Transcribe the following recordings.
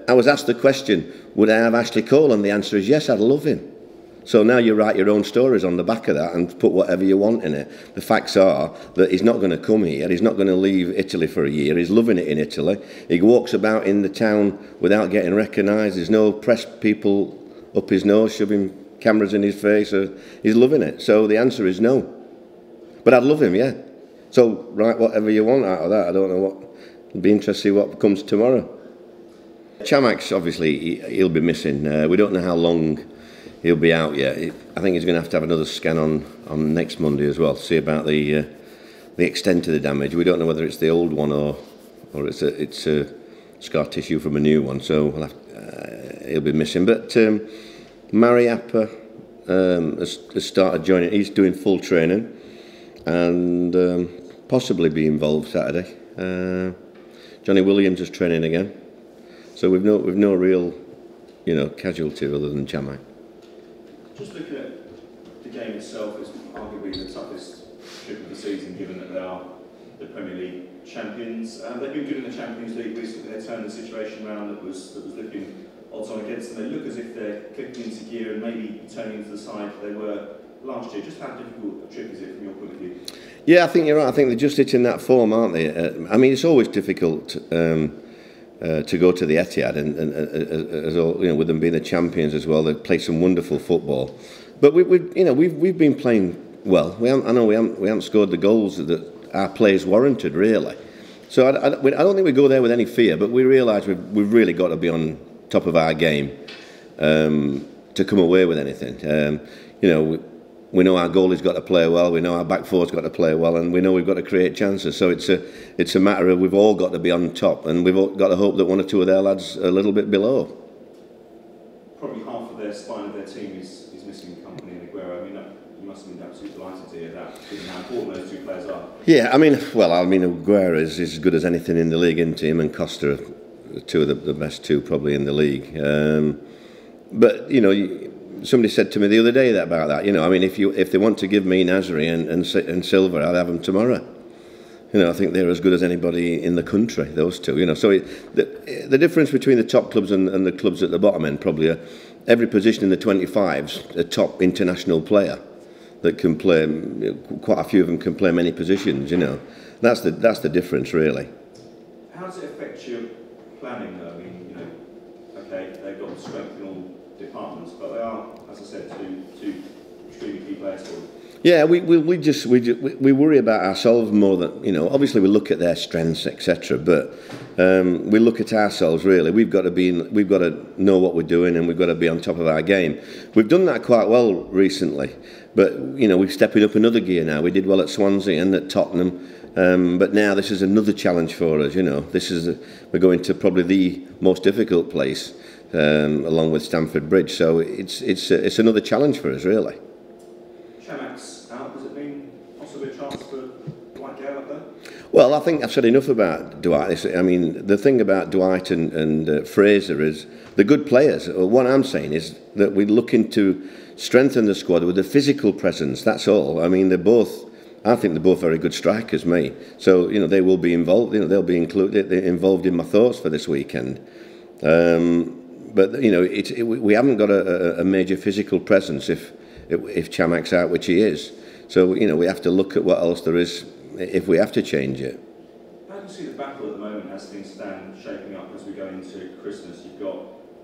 I was asked the question, would I have Ashley Cole? And the answer is yes, I'd love him. So now you write your own stories on the back of that and put whatever you want in it. The facts are that he's not going to come here. He's not going to leave Italy for a year. He's loving it in Italy. He walks about in the town without getting recognised. There's no press people up his nose shoving cameras in his face. He's loving it. So the answer is no. But I'd love him, yeah. So write whatever you want out of that. I don't know what. It'd be interesting to see what comes tomorrow. Chamak's, obviously, he'll be missing. We don't know how long he'll be out yet. I think he's going to have another scan on next Monday as well to see about the extent of the damage. We don't know whether it's the old one or it's a scar tissue from a new one. So he'll be missing. But Mariappa has started joining. He's doing full training and possibly be involved Saturday. Johnny Williams is training again. So we've no real, casualty other than Chamak. Just looking at the game itself, it's arguably the toughest trip of the season, given that they are the Premier League champions. They've been good in the Champions League recently. They turned the situation around that was looking odds on against them. They look as if they're clicking into gear and maybe turning into the side they were last year. Just how difficult a trip is it from your point of view? Yeah, I think you're right. I think they're just hitting that form, aren't they? I mean, it's always difficult to go to the Etihad, and with them being the champions as well. They play some wonderful football, but we've been playing well. We haven't scored the goals that our players warranted, really. So I don't think we go there with any fear, but we realise we've really got to be on top of our game to come away with anything. We know our goalie's got to play well, we know our back four's got to play well, and we know we've got to create chances. So it's a matter of we've all got to be on top, and we've all got to hope that one or two of their lads are a little bit below. Probably half of their spine of their team is missing Company and Aguero. I mean, you must have been absolutely delighted to hear that, given how important those two players are. Yeah, I mean, Aguero is as good as anything in the league, isn't he? Him and Costa are two of the best two probably in the league. But somebody said to me the other day about that. I mean, if they want to give me Nasri and Silva, I'd have them tomorrow. I think they're as good as anybody in the country. Those two. So the difference between the top clubs and the clubs at the bottom end probably are every position in the 25's a top international player that can play. Quite a few of them can play many positions. That's the difference really. How does it affect your planning though? I mean, okay, they've got strength in all departments, but they are, as I said, two extremely key players for them. Yeah, we worry about ourselves more than Obviously, we look at their strengths, etc. But we look at ourselves really. We've got to know what we're doing, and we've got to be on top of our game. We've done that quite well recently, but we're stepping up another gear now. We did well at Swansea and at Tottenham. But now this is another challenge for us. We're going to probably the most difficult place, along with Stamford Bridge. So it's another challenge for us, really. Chamak's out. Does it mean possibly a chance for Dwight Gale up there? Well, I think I've said enough about Dwight. I mean, the thing about Dwight and Fraser is they're good players. What I'm saying is that we're looking to strengthen the squad with a physical presence. That's all. I mean, I think they're both very good strikers, me. So they will be involved. They'll be involved in my thoughts for this weekend. But we haven't got a major physical presence if Chamak's out, which he is. So we have to look at what else there is if we have to change it. How do you see the battle at the moment as things stand shaping up as we go into Christmas? You've got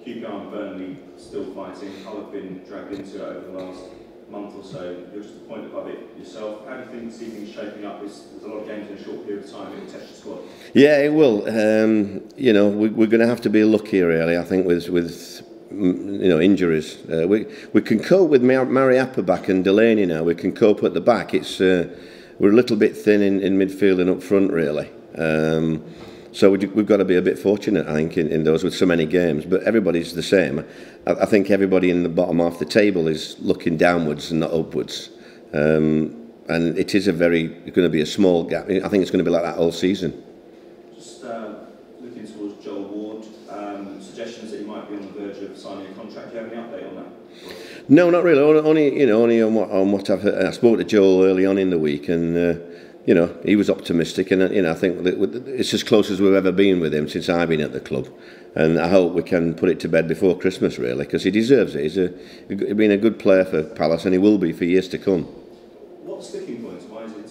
QPR and Burnley still fighting. Hull have been dragged into it over the last month or so. You're just a point above it yourself. How do you see things shaping up? There's a lot of games in a short period of time. It will test the squad. Yeah, it will. We're going to have to be lucky, really. I think with injuries. We can cope with Mariappa back and Delaney now. We can cope at the back. We're a little bit thin in midfield and up front, really. So we've got to be a bit fortunate, I think, in those with so many games. But everybody's the same. I think everybody in the bottom half of the table is looking downwards and not upwards. And it is going to be a small gap. I think it's going to be like that all season. Just looking towards Joel Ward, suggestions that he might be on the verge of signing a contract. Do you have any update on that? No, not really. Only on what I've heard. I spoke to Joel early on in the week, and you know, he was optimistic, and I think that it's as close as we've ever been with him since I've been at the club. And I hope we can put it to bed before Christmas, really, because he deserves it. He's been a good player for Palace, and he will be for years to come. What's sticking points? Why is it